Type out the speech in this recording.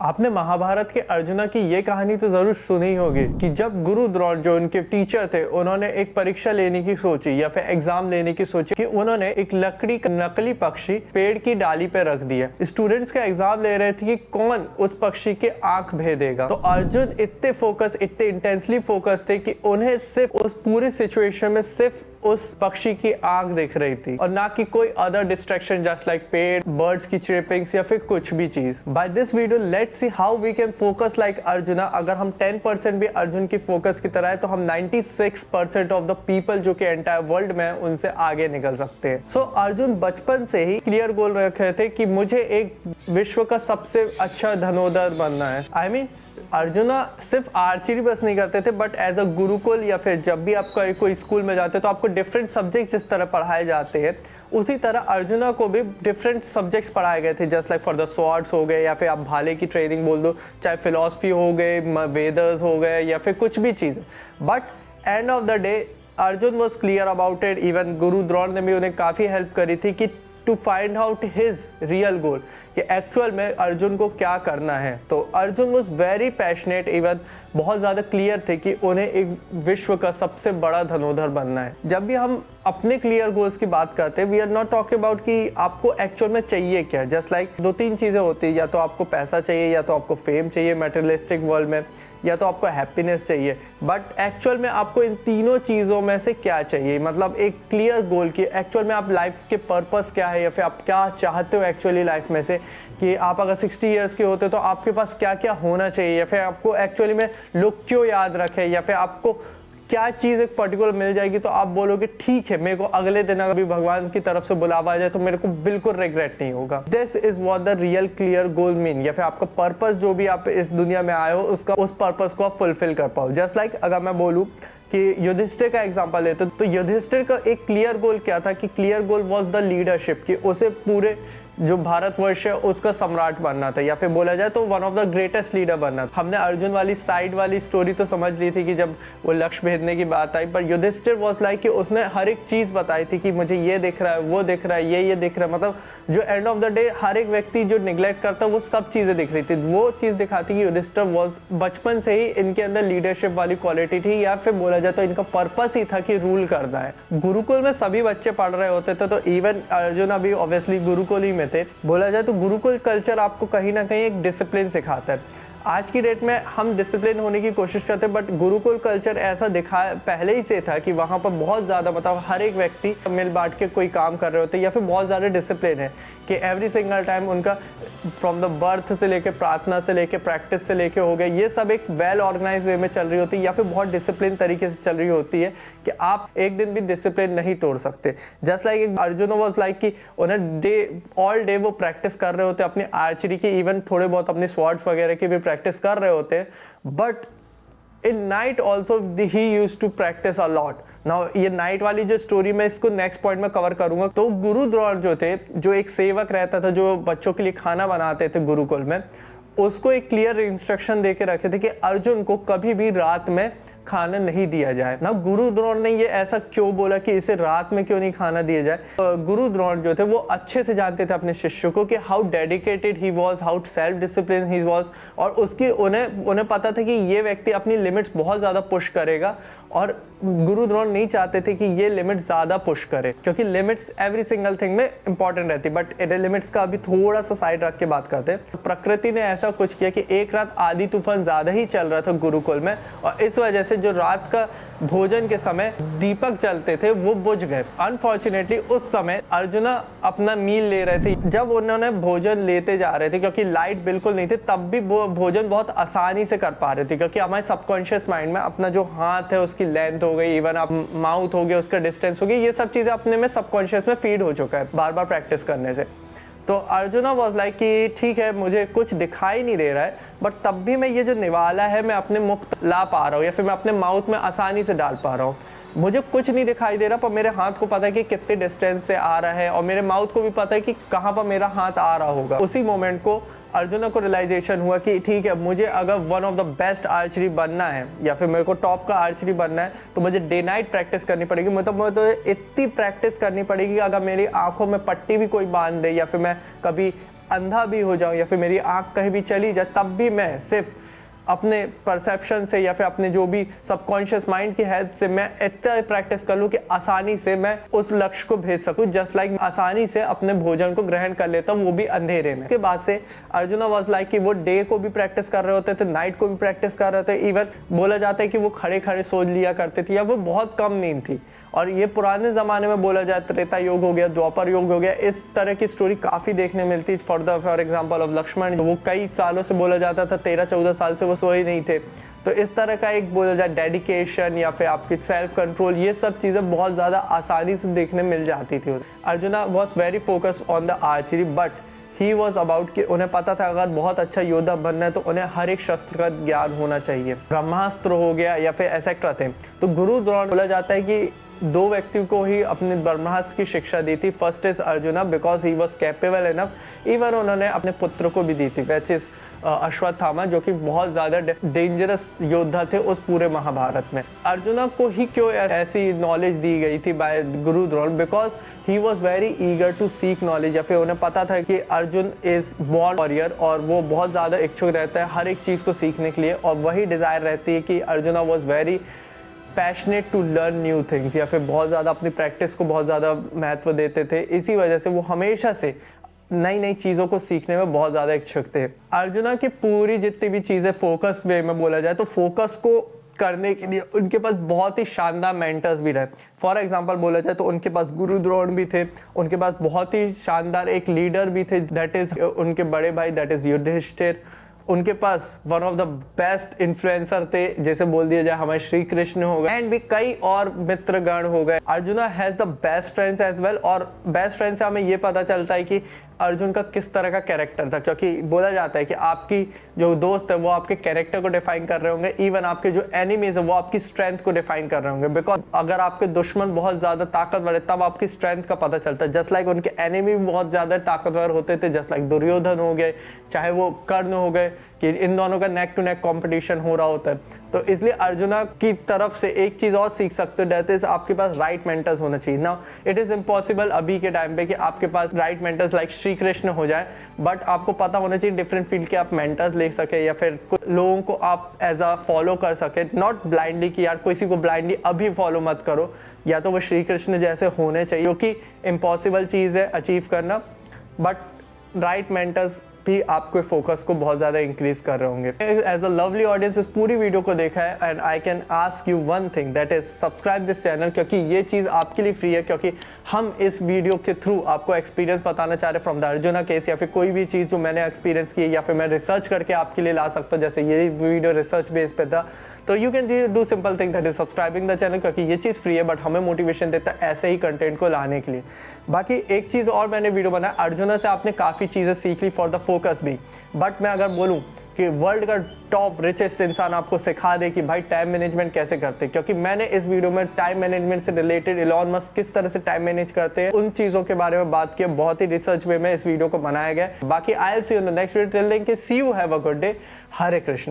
आपने महाभारत के अर्जुना की ये कहानी तो जरूर सुनी होगी कि जब गुरु द्रोण जो उनके टीचर थे, उन्होंने एक परीक्षा लेने की सोची या फिर एग्जाम लेने की सोची कि उन्होंने एक लकड़ी का नकली पक्षी पेड़ की डाली पे रख दिया। स्टूडेंट्स का एग्जाम ले रहे थे कि कौन उस पक्षी के आंख भेदेगा। तो अर्जुन इतने इंटेंसली फोकस थे कि उन्हें सिर्फ उस पूरी सिचुएशन में सिर्फ उस पक्षी की आंख दिख रही थी और ना कि कोई अदर डिस्ट्रैक्शन जस्ट लाइक पेड़, बर्ड्स की चिरपिंग्स या फिर कुछ भी चीज। By this video let's see how we can focus like Arjuna. अगर हम 10% भी अर्जुन की फोकस की तरह है तो हम 96% ऑफ द पीपल जो कि एंटायर वर्ल्ड में है उनसे आगे निकल सकते हैं। सो अर्जुन बचपन से ही क्लियर गोल रखे थे कि मुझे एक विश्व का सबसे अच्छा धनुर्धर बनना है। आई मीन अर्जुना सिर्फ आर्चरी बस नहीं करते थे, बट एज अ गुरुकुल या फिर जब भी आप कोई स्कूल में जाते हो तो आपको डिफरेंट सब्जेक्ट जिस तरह पढ़ाए जाते हैं उसी तरह अर्जुना को भी डिफरेंट सब्जेक्ट्स पढ़ाए गए थे। Just like for the swords हो गए या फिर आप भाले की ट्रेनिंग बोल दो, चाहे फिलॉसफी हो गए, वेदर्स हो गए या फिर कुछ भी चीज़। But end of the day Arjun was clear about it. Even Guru Drona ने भी उन्हें काफ़ी हेल्प करी थी कि to find out his real goal कि एक्चुअल में अर्जुन को क्या करना है। तो Arjun was very passionate, even बहुत ज़्यादा क्लियर थे कि उन्हें एक विश्व का सबसे बड़ा धनुर्धर बनना है। जब भी हम अपने क्लियर गोल्स की बात करते हैं, we are not talking about कि आपको एक्चुअल में चाहिए क्या। जस्ट लाइक 2-3 चीज़ें होती है, या तो आपको पैसा चाहिए, या तो आपको फेम चाहिए मटेरियलिस्टिक वर्ल्ड में, या तो आपको हैप्पीनेस चाहिए। बट एक्चुअल में आपको इन तीनों चीज़ों में से क्या चाहिए, मतलब एक क्लियर गोल की एक्चुअल में आप लाइफ के पर्पस क्या है या फिर आप क्या चाहते हो एक्चुअली लाइफ में से, कि आप अगर 60 इयर्स के होते तो आपके पास क्या क्या होना चाहिए, या फिर आपको एक्चुअली में लोग क्यों याद रखें, या फिर आपको क्या चीज़ एक पर्टिकुलर मिल जाएगी तो आप बोलोगे ठीक है मेरे को अगले दिन अगर भगवान की तरफ से बुलावा आ जाए तो मेरे को बिल्कुल रिग्रेट नहीं होगा। This is what the real clear goal mean, या फिर आपका पर्पस जो भी आप इस दुनिया में आए हो उसका उस पर्पस को आप फुलफिल कर पाओ। जस्ट लाइक अगर मैं बोलूँ कि युधिष्ठिर का एग्जांपल लेते तो युधिष्ठिर का एक क्लियर गोल क्या था कि clear goal was the leadership, कि उसे पूरे जो भारतवर्ष है उसका सम्राट बनना था, या फिर बोला जाए तो one of the greatest leader बनना था। हमने अर्जुन वाली साइड वाली स्टोरी तो समझ ली थी कि जब वो लक्ष्य भेदने की बात आई, पर युधिष्ठिर वाज लाइक कि उसने हर एक चीज़ बताई थी कि मुझे ये दिख रहा है, वो दिख रहा है, ये दिख रहा है। मतलब जो एंड ऑफ द डे हर एक व्यक्ति जो निगलेक्ट करता है वो सब चीज़ें दिख रही थी। वो चीज़ दिखाती कि युधिष्ठिर वाज बचपन से ही इनके अंदर लीडरशिप वाली क्वालिटी थी, या फिर बोला जाए तो इनका पर्पस ही था कि रूल करना है। गुरुकुल में सभी बच्चे पढ़ रहे होते थे, तो इवन अर्जुन अभी ऑब्वियसली गुरुकुल ही में थे। बोला जाए तो गुरुकुल कल्चर आपको कहीं ना कहीं एक डिसिप्लिन सिखाता है। आज की डेट में हम डिसिप्लिन होने की कोशिश करते हैं, बट गुरुकुल कल्चर ऐसा दिखा पहले ही से था कि वहाँ पर बहुत ज़्यादा मतलब हर एक व्यक्ति मिल बांट के कोई काम कर रहे होते हैं, या फिर बहुत ज़्यादा डिसिप्लिन है कि एवरी सिंगल टाइम उनका फ्रॉम द बर्थ से लेके प्रार्थना से लेके प्रैक्टिस से लेके हो गए, ये सब एक वेल ऑर्गेनाइज वे में चल रही होती है, या फिर बहुत डिसिप्लिन तरीके से चल रही होती है कि आप एक दिन भी डिसिप्लिन नहीं तोड़ सकते। Just like Arjun was like कि उन्हें ऑल डे वो प्रैक्टिस कर रहे होते अपनी आर्चरी की, इवन थोड़े बहुत अपने स्वॉर्ड्स वगैरह की भी प्रैक्टिस कर रहे होते, but in night also he use to practice a lot. Now ये नाइट वाली जो स्टोरी मैं इसको नेक्स्ट पॉइंट में कवर करूंगा। तो गुरु द्रोण जो थे, जो एक सेवक रहता था जो बच्चों के लिए खाना बनाते थे गुरुकुल में, उसको एक क्लियर इंस्ट्रक्शन दे के रखे थे कि अर्जुन को कभी भी रात में खाना नहीं दिया जाए। ना गुरु द्रोण ने ये ऐसा क्यों बोला कि इसे रात में क्यों नहीं खाना दिया जाए। गुरु द्रोण जो थे वो अच्छे से जानते थे अपने शिष्यों को कि how dedicated he was, how self discipline he was, और उसकी उन्हें पता था कि ये व्यक्ति अपनी लिमिट्स बहुत ज़्यादा पुश करेगा, और गुरु द्रोण नहीं चाहते थे कि ये लिमिट ज़्यादा पुश करे, क्योंकि लिमिट्स एवरी सिंगल थिंग में इंपॉर्टेंट रहती है। बट लिमिट्स का अभी थोड़ा सा साइड रख के बात करते हैं। प्रकृति ने ऐसा कुछ किया कि एक रात आधी तूफान ज़्यादा ही चल रहा था गुरुकुल में, और इस वजह से जो रात का भोजन के समय दीपक जलते थे वो बुझ गए। अनफॉर्चुनेटली उस समय अर्जुना अपना मील ले रहे थे। जब उन्होंने भोजन लेते जा रहे थे, क्योंकि लाइट बिल्कुल नहीं थी, तब भी भोजन बहुत आसानी से कर पा रहे थे, क्योंकि हमारे सबकॉन्शियस माइंड में अपना जो हाथ है उसकी लेंथ हो गई, इवन आप माउथ हो गया उसका डिस्टेंस हो गया, ये सब चीज़ें अपने में सबकॉन्शियस में फीड हो चुका है बार बार प्रैक्टिस करने से। तो अर्जुना वॉज लाइक कि ठीक है मुझे कुछ दिखाई नहीं दे रहा है, बट तब भी मैं ये जो निवाला है मैं अपने मुख ला पा रहा हूँ, या फिर मैं अपने माउथ में आसानी से डाल पा रहा हूँ। मुझे कुछ नहीं दिखाई दे रहा, पर मेरे हाथ को पता है कि कितने डिस्टेंस से आ रहा है, और मेरे माउथ को भी पता है कि कहाँ पर मेरा हाथ आ रहा होगा। उसी मोमेंट को अर्जुना को रियलाइजेशन हुआ कि ठीक है मुझे अगर one of the best archery बनना है, या फिर मेरे को टॉप का आर्चरी बनना है, तो मुझे डे नाइट प्रैक्टिस करनी पड़ेगी। मतलब मुझे इतनी प्रैक्टिस करनी पड़ेगी कि अगर मेरी आंखों में पट्टी भी कोई बांध दे, या फिर मैं कभी अंधा भी हो जाऊं या फिर मेरी आंख कहीं भी चली जाए, तब भी मैं सिर्फ अपने परसेप्शन से या फिर अपने जो भी सबकॉन्शियस माइंड की हेल्प से मैं इतना प्रैक्टिस कर लूँ कि आसानी से मैं उस लक्ष्य को भेज सकूँ। जस्ट लाइक आसानी से अपने भोजन को ग्रहण कर लेता हूँ, वो भी अंधेरे में। उसके बाद से अर्जुना वाज लाइक कि वो डे को भी प्रैक्टिस कर रहे होते थे, नाइट को भी प्रैक्टिस कर रहे थे। इवन बोला जाता है कि वो खड़े खड़े सो लिया करते थे या वो बहुत कम नींद थी। और ये पुराने ज़माने में बोला जाए, त्रेता युग हो गया, द्वापर युग हो गया, इस तरह की स्टोरी काफ़ी देखने मिलती है। फॉर एग्जाम्पल ऑफ लक्ष्मण, वो कई सालों से बोला जाता था 13-14 साल से वो सोए नहीं थे। तो इस तरह का एक बोला जाए डेडिकेशन या फिर आपकी सेल्फ कंट्रोल, ये सब चीज़ें बहुत ज़्यादा आसानी से देखने मिल जाती थी। Arjuna was very focused on the archery, but he was about कि उन्हें पता था अगर बहुत अच्छा योद्धा बनना है तो उन्हें हर एक शस्त्र का ज्ञान होना चाहिए। ब्रह्मास्त्र हो गया या फिर एसेक्ट्रा थे। तो गुरु द्रोण बोला जाता है कि दो व्यक्तियों को ही अपने ब्रह्मास्त्र की शिक्षा दी थी। First is arjuna because he was capable enough. Even उन्होंने अपने पुत्र को भी दी थी, विच इज अश्वत्थामा, जो कि बहुत ज़्यादा डेंजरस योद्धा थे उस पूरे महाभारत में। अर्जुना को ही क्यों ऐसी नॉलेज दी गई थी by Guru Drona? Because he was very eager to seek knowledge, या फिर उन्हें पता था कि अर्जुन इज बॉर्न वॉरियर और वो बहुत ज़्यादा इच्छुक रहता है हर एक चीज़ को सीखने के लिए। और वही डिज़ायर रहती है कि Arjuna was very passionate to learn new things, या फिर बहुत ज़्यादा अपनी प्रैक्टिस को बहुत ज़्यादा महत्व देते थे। इसी वजह से वो हमेशा से नई नई चीज़ों को सीखने में बहुत ज़्यादा इच्छुक थे। अर्जुना की पूरी जितनी भी चीज़ें फोकस वे में बोला जाए तो फोकस को करने के लिए उनके पास बहुत ही शानदार मेंटर्स भी रहे। फॉर एग्जांपल बोला जाए तो उनके पास गुरु द्रोण भी थे, उनके पास बहुत ही शानदार एक लीडर भी थे, दैट इज़ उनके बड़े भाई, दैट इज़ युधिष्ठिर। उनके पास one of the best influencer थे, जैसे बोल दिया जाए हमारे श्री कृष्ण हो गए, एंड भी कई और मित्रगण हो गए। Arjuna has the best friends as well, और बेस्ट फ्रेंड से हमें ये पता चलता है कि अर्जुन का किस तरह का कैरेक्टर था, क्योंकि बोला जाता है कि आपकी जो दोस्त है वो आपके कैरेक्टर को डिफाइन कर रहे होंगे, इवन आपके जो एनिमीज है वो आपकी स्ट्रेंथ को डिफाइन कर रहे होंगे। बिकॉज अगर आपके दुश्मन बहुत ज़्यादा ताकतवर है तब आपकी स्ट्रेंथ का पता चलता है। जस्ट लाइक उनके एनिमी भी बहुत ज़्यादा ताकतवर होते थे, जस्ट लाइक दुर्योधन हो गए, चाहे वो कर्ण हो गए, कि इन दोनों का नेक टू नेक कॉम्पिटिशन हो रहा होता है। तो इसलिए अर्जुना की तरफ से एक चीज़ और सीख सकते हो, दैट इज आपके पास राइट मेंटर्स होना चाहिए। नाउ इट इज़ इम्पॉसिबल अभी के टाइम पे कि आपके पास right mentors like Shri Krishna हो जाए, बट आपको पता होना चाहिए डिफरेंट फील्ड के आप मेंटर्स ले सके या फिर लोगों को आप एज अ फॉलो कर सके, नॉट ब्लाइंडली कि यार किसी को ब्लाइंडली अभी फॉलो मत करो, या तो वो श्री कृष्ण जैसे होने चाहिए, क्योंकि इम्पॉसिबल चीज़ है अचीव करना, बट राइट मेंटर्स भी आपके फोकस को बहुत ज़्यादा इंक्रीज कर रहे होंगे। एज अ लवली ऑडियंस इस पूरी वीडियो को देखा है, and I can ask you one thing, that is subscribe this channel, क्योंकि ये चीज़ आपके लिए फ्री है, क्योंकि हम इस वीडियो के थ्रू आपको एक्सपीरियंस बताना चाह रहे हैं फ्रॉम द अर्जुना केस, या फिर कोई भी चीज़ जो मैंने एक्सपीरियंस की या फिर मैं रिसर्च करके आपके लिए ला सकता हूँ, जैसे ये वीडियो रिसर्च बेस पे था। तो you can do simple thing, that is subscribing the channel, क्योंकि ये चीज़ फ्री है बट हमें मोटिवेशन देता है ऐसे ही कंटेंट को लाने के लिए। बाकी एक चीज़ और मैंने वीडियो बनाया, अर्जुना से आपने काफ़ी चीज़ें सीख ली फॉर द फोकस भी, बट मैं अगर बोलूँ कि वर्ल्ड का टॉप रिचेस्ट इंसान आपको सिखा दे कि भाई टाइम मैनेजमेंट कैसे करते, क्योंकि मैंने इस वीडियो में टाइम मैनेजमेंट से रिलेटेड इलॉन मस्क किस तरह से टाइम मैनेज करते हैं उन चीज़ों के बारे में बात की, बहुत ही रिसर्च वे में इस वीडियो को बनाया गया। बाकी I will see you in the next video, till then see you have a good day. Hare Krishna.